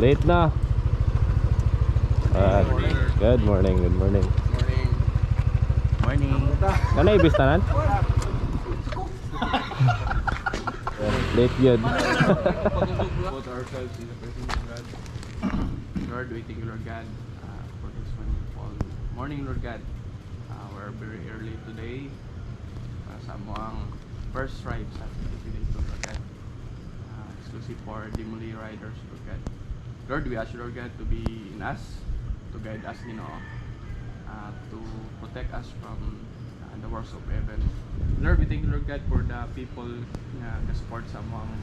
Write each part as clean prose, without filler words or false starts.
Late na. Good morning, good morning. Morning. Kana ibis tanan? Late yun. Put ourselves in the presence of God. Lord, we thank you, Lord God, for this wonderful morning, Lord God. We're very early today. Sa muang first ride sa today, Lord God. Exclusive for DeMolays riders, Lord God. Lord, we ask you, Lord God, to be in us, to guide us, to protect us from the works of heaven. Lord, we thank you, Lord God, for the people na support sa mga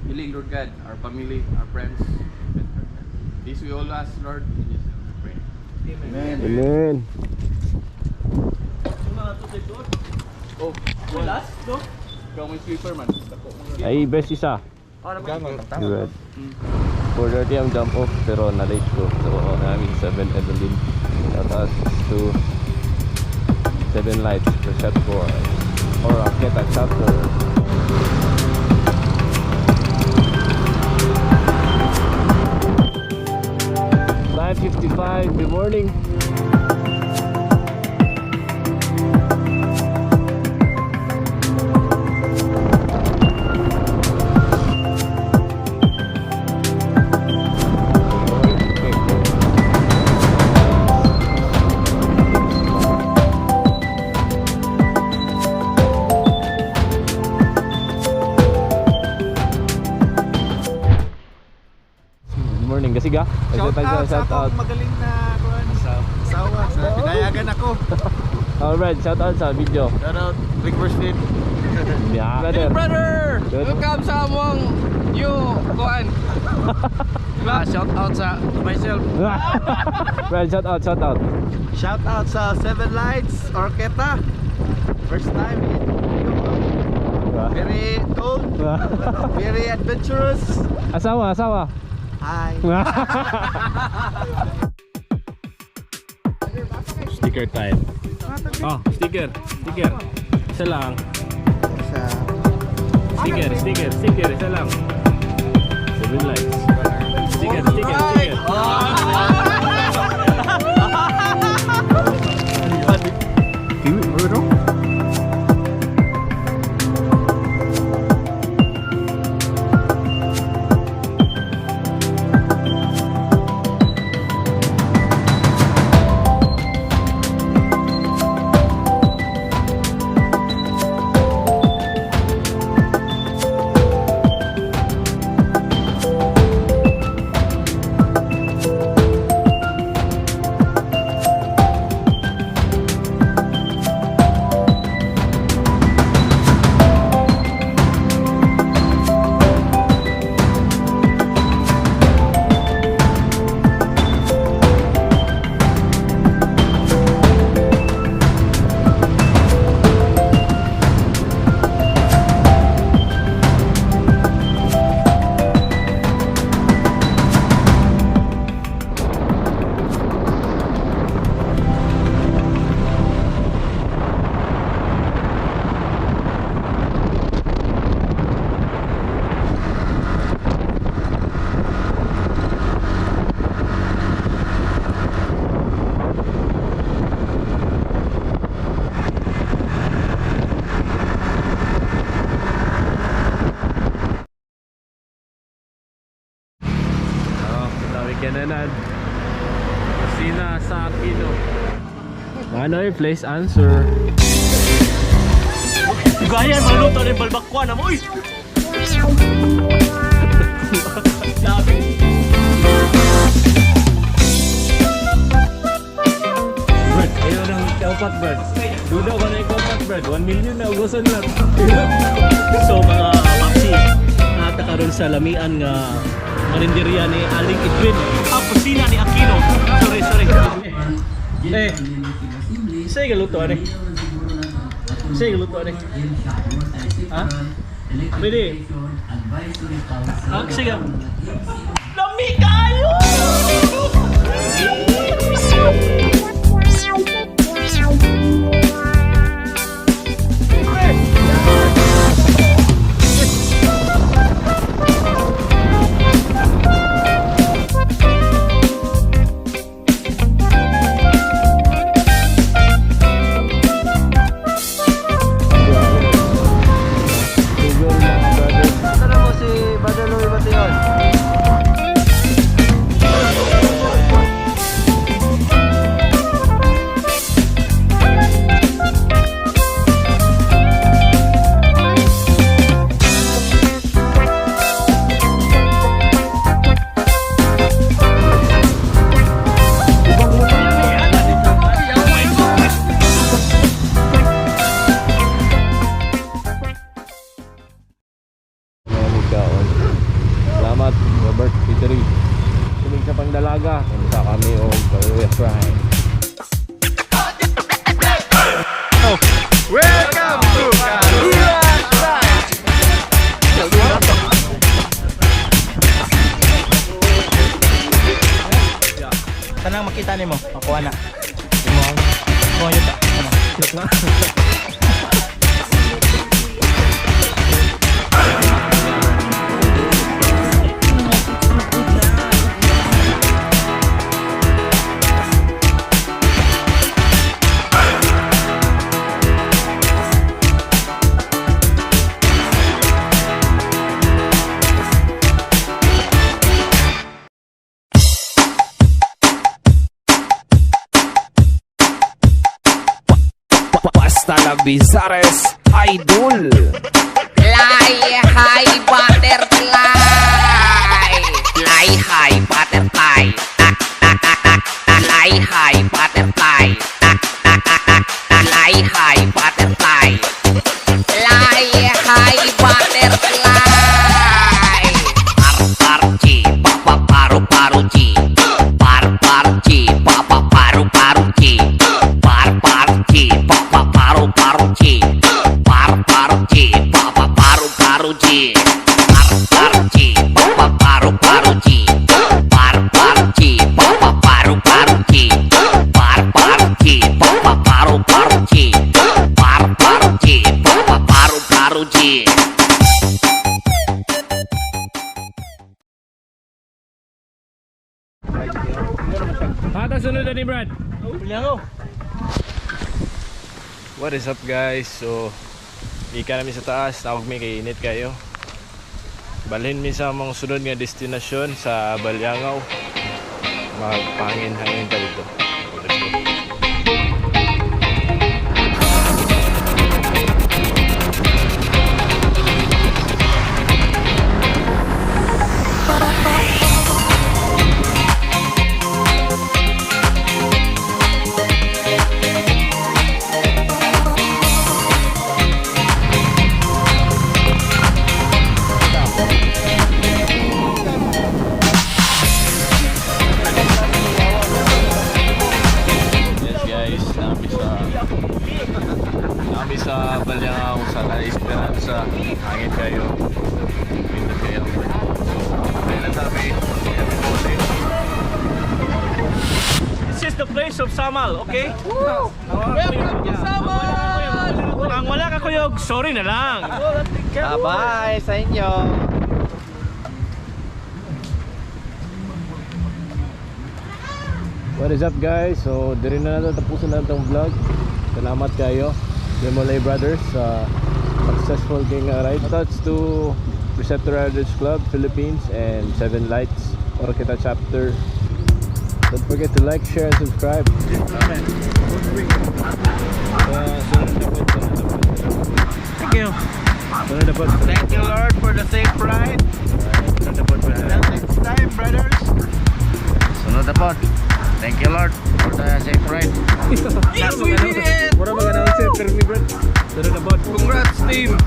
healing, Lord God, our family, our friends. This we all ask, Lord, in Jesus' name we pray. Amen. Amen. Oh, last, no? Ikaw may sweeper man. Ay, best isa. Red. 4:30 ang jump off pero na-late ko. So, namin 7 Evelyn. Shout out to 7 Lights for shot 4 or 𝐒𝐤𝐸𝐶 chapter. $5:55 in the morning. Kasiga? Shout out magaling na asawa. Pinayagan ako. Alright, shout out sa video. Shout out Rick Burstyn. Yeah, Hey brother! Good. Welcome sa among new kuan. Shout out to myself. Right, shout out. Shout out sa 7 Lights Orqueta. First time in very cold, very adventurous. Asawa. Hi. Sticker time. Oh, sticker. Isa lang. Sticker. Isa lang. 7 Lights. Sticker. Kiwi, bro. Kananan. Sina sa Aquino. Ano yung place answer? Gaya, maluto rin balbakwan mo. Uy! Brad, ayaw ng kaupat, Brad. Duda ka na yung kaupat, Brad. 1 million na ugusan lang. So mga papsi, natakaroon sa lamian nga karinderya ni Aling Edwin. Ang kusina ni Aquino. Sorry. Saya galutuan eh. Ha? Pwede? Sige. Lami kayo! Oh, yun ta. Look na. Basta la Bizares Idol. Fly high butterfly. Fly high butterfly. Fly high butterfly. Fly high butterfly. Fly high butterfly. Par chi papa paru paru chi. Par chi papa paru paru chi. Par chi papa paru paru chi. Par chi papa paru paru chi. Par chi papa paru paru chi. Par chi papa paru paru chi. Par chi papa paru paru chi. Par chi papa paru paru chi. Ata sunod na ni Brad. What is up guys? So ika namin sa taas, tawag mi kay init kayo. Balhin mi sa mga sunod nga destinasyon sa Balyangaw. Magpangin-hangin ta dito. Let's go. Kami sa Balyangaw sa Lights International hangin kayo. Pindot kayo. So, kaya lang sabi. This is the place of Samal, okay? Welcome to Samal! Ang wala ka kuyog, sorry na lang. Bye sa inyo. What is up guys? So, diri na natin tapusin na itong vlog. Salamat kayo DeMolays brothers sa successful king ride. Shoutouts to Preceptor Riders Club Philippines and 7 Lights 𝐒𝐿𝐴 chapter. Don't forget to like, share, and subscribe. Thank you. Thank you Lord for the safe ride. Until next time brothers. Sunod na po. Thank you Lord for the safe ride. Yes, we did it! What am I gonna say? Tell me Brad. Sunod na pod. Congrats team!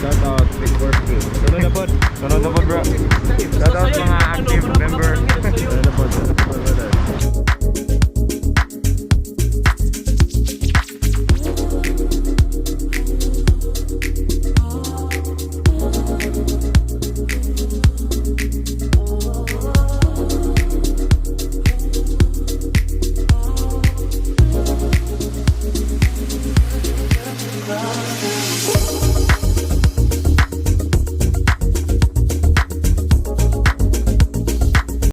Shout out Big Birthday. Sunod na pod. Sunod na pod bro. Shout out mga active member. Sunod na pod.